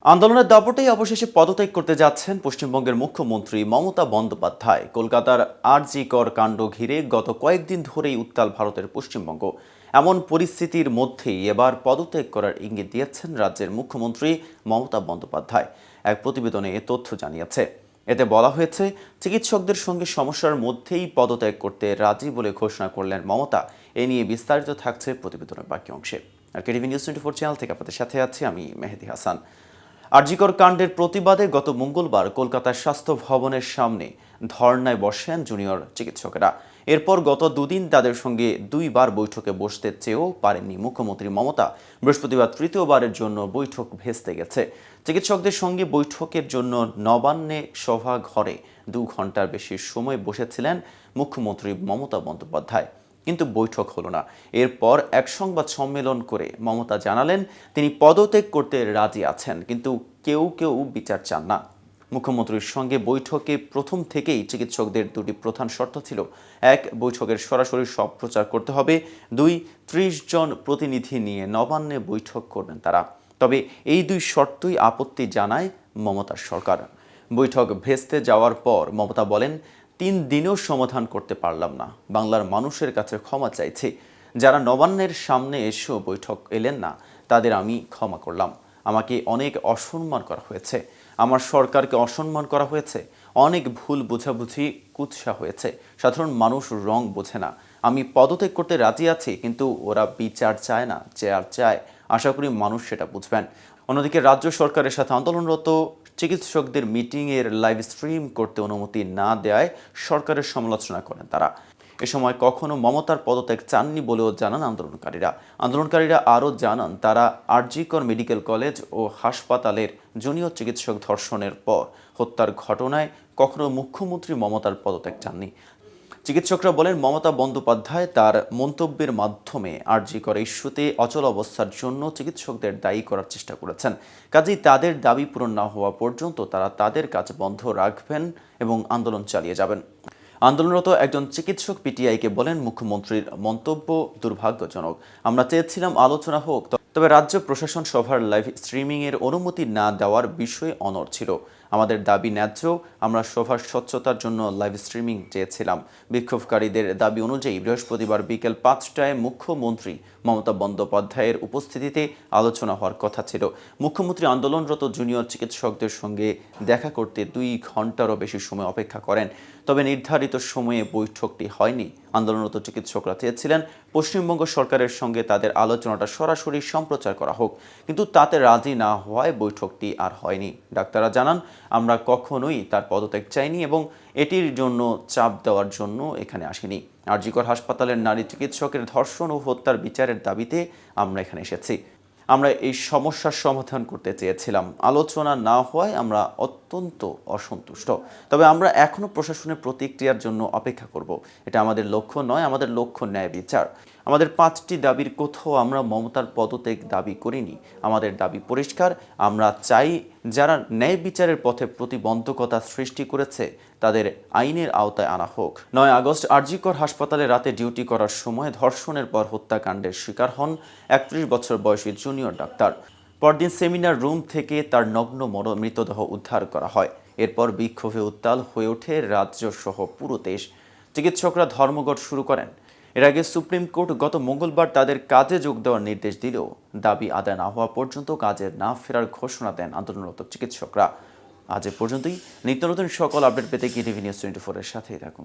আন্দোলনের দাপটেই অবশেষে পদত্যাগ করতে যাচ্ছেন পশ্চিমবঙ্গের মুখ্যমন্ত্রী মমতা বন্দ্যোপাধ্যায়। কলকাতার আর.জি. কর কাণ্ড ঘিরে গত কয়েকদিন ধরেই উত্তাল ভারতের পশ্চিমবঙ্গ। এমন পরিস্থিতির মধ্যেই এবার পদত্যাগ করার ইঙ্গিত দিয়েছেন রাজ্যের মুখ্যমন্ত্রী মমতা বন্দ্যোপাধ্যায়। এক প্রতিবেদনে এ তথ্য জানিয়েছে। এতে বলা হয়েছে, চিকিৎসকদের সঙ্গে সমস্যার মধ্যেই পদত্যাগ করতে রাজি বলে ঘোষণা করলেন মমতা। এ নিয়ে বিস্তারিত থাকছে প্রতিবেদনের বাকি অংশে। আর কেটিভি নিউজ 24 চ্যানেল থেকে আপনাদের সাথে আছি আমি মেহেদি হাসান। আর.জি. কর কাণ্ডের প্রতিবাদে গত মঙ্গলবার কলকাতার স্বাস্থ্য ভবনের সামনে ধর্নায় বসেন জুনিয়র চিকিৎসকেরা। এরপর গত দুদিন তাদের সঙ্গে দুইবার বৈঠকে বসতে চেয়েও পারেননি মুখ্যমন্ত্রী মমতা। বৃহস্পতিবার তৃতীয়বারের জন্য বৈঠক ভেস্তে গেছে। চিকিৎসকদের সঙ্গে বৈঠকের জন্য নবান্নে সভাঘরে 2 ঘন্টার বেশি সময় বসেছিলেন মুখ্যমন্ত্রী মমতা বন্দ্যোপাধ্যায়, কিন্তু বৈঠক হলো না। এরপর এক সংবাদ সম্মেলন করে মমতা জানালেন তিনি পদত্যাগ করতে রাজি আছেন, কিন্তু কেউ কেউ বিচার চান না। মুখ্যমন্ত্রীর সঙ্গে বৈঠকে প্রথম থেকেই চিকিৎসকদের দুটি প্রধান শর্ত ছিল। এক, বৈঠকের সরাসরি সম্প্রচার করতে হবে। 2, 30 জন প্রতিনিধি নিয়ে নবান্নে বৈঠক করবেন তারা। তবে এই 2 শর্তই আপত্তি জানায় মমতার সরকার। বৈঠক ভেস্তে যাওয়ার পর মমতা বলেন, 3 দিনেও সমাধান করতে পারলাম না, বাংলার মানুষের কাছে ক্ষমা চাইছি। যারা নবান্নের সামনে এসেও বৈঠক এলেন না তাদের আমি ক্ষমা করলাম। আমাকে অনেক অসম্মান করা হয়েছে, আমার সরকারকে অসম্মান করা হয়েছে, অনেক ভুল বোঝাবুঝি কুৎসা হয়েছে। সাধারণ মানুষ রং বোঝে না। আমি পদত্যাগ করতে রাজি আছি, কিন্তু ওরা বিচার চায় না, চেয়ার চায়। আশা করি মানুষ সেটা বুঝবেন। অন্যদিকে রাজ্য সরকারের সাথে আন্দোলনরত চিকিৎসকদের মিটিংয়ের লাইভ স্ট্রিম করতে অনুমতি না দেওয়ায় সরকারের সমালোচনা করেন তারা। এ সময় কখনো মমতার পদত্যাগ চাননি বলেও জানান আন্দোলনকারীরা আরও জানান, তারা আর.জি. কর মেডিকেল কলেজ ও হাসপাতালের জুনিয়র চিকিৎসক ধর্ষণের পর হত্যার ঘটনায় কখনো মুখ্যমন্ত্রী মমতার পদত্যাগ চাননি। চিকিৎসকরা বলেন, মমতা বন্দ্যোপাধ্যায় তার মন্তব্যের মাধ্যমে আর.জি. কর ইস্যুতে অচল অবস্থার জন্য চিকিৎসকদের দায়ী করার চেষ্টা করেছেন। কাজেই তাদের দাবি পূরণ না হওয়া পর্যন্ত তারা তাদের কাজ বন্ধ রাখবেন এবং আন্দোলন চালিয়ে যাবেন। আন্দোলনরত একজন চিকিৎসক পিটিআইকে বলেন, মুখ্যমন্ত্রীর মন্তব্য দুর্ভাগ্যজনক। আমরা চেয়েছিলাম আলোচনা হোক, তবে রাজ্য প্রশাসন সভার লাইভ স্ট্রিমিংয়ের অনুমতি না দেওয়ার বিষয়ে অনড় ছিল। আমাদের দাবি ন্যায্য, আমরা সভার স্বচ্ছতার জন্য লাইভ স্ট্রিমিং চেয়েছিলাম। বিক্ষোভকারীদের দাবি অনুযায়ী বৃহস্পতিবার বিকেল 5টায় মুখ্যমন্ত্রী মমতা বন্দ্যোপাধ্যায়ের উপস্থিতিতে আলোচনা হওয়ার কথা ছিল। মুখ্যমন্ত্রী আন্দোলনরত জুনিয়র চিকিৎসকদের সঙ্গে দেখা করতে 2 ঘন্টারও বেশি সময় অপেক্ষা করেন। তবে নির্ধারিত সময়ে বৈঠকটি হয়নি। আন্দোলনরত চিকিৎসকরা চেয়েছিলেন পশ্চিমবঙ্গ সরকারের সঙ্গে তাদের আলোচনাটা সরাসরি সম্প্রচার করা হোক, কিন্তু তাতে রাজি না হওয়ায় বৈঠকটি আর হয়নি। ডাক্তাররা জানান, আমরা কখনোই তার পদত্যাগ চাইনি এবং এটির জন্য চাপ দেওয়ার জন্য এখানে আসিনি। আর.জি. কর হাসপাতালের নারী চিকিৎসকের ধর্ষণ ও হত্যার বিচারের দাবিতে আমরা এখানে এসেছি। আমরা এই সমস্যার সমাধান করতে চেয়েছিলাম। আলোচনা না হওয়ায় আমরা অত্যন্ত অসন্তুষ্ট। তবে আমরা এখনও প্রশাসনের প্রতিক্রিয়ার জন্য অপেক্ষা করব। এটা আমাদের লক্ষ্য নয়, আমাদের লক্ষ্য ন্যায় বিচার। আমাদের 5টি দাবির কোথাও আমরা মমতার পদত্যাগ দাবি করিনি। আমাদের দাবি পরিষ্কার। আমরা চাই যারা ন্যায় বিচারের পথে প্রতিবন্ধকতা সৃষ্টি করেছে তাদের আইনের আওতায় আনা হোক। 9 আগস্ট আর.জি. কর হাসপাতালে রাতে ডিউটি করার সময় ধর্ষণের পর হত্যাকাণ্ডের শিকার হন 31 বছর বয়সী জুনিয়র ডাক্তার। পরদিন সেমিনার রুম থেকে তার নগ্ন মৃতদেহ উদ্ধার করা হয়। এরপর বিক্ষোভে উত্তাল হয়ে ওঠে রাজ্য সহ পুরো দেশ। চিকিৎসকরা ধর্মঘট শুরু করেন। এর আগে সুপ্রিম কোর্ট গত মঙ্গলবার তাদের কাজে যোগ দেওয়ার নির্দেশ দিলেও দাবি আদায় না হওয়া পর্যন্ত কাজে না ফেরার ঘোষণা দেন আন্দোলনরত চিকিৎসকরা। আজ এ পর্যন্তই। নিত্য নতুন সকল আপডেট পেতে কেটিভি নিউজ 24 এর সাথেই থাকুন।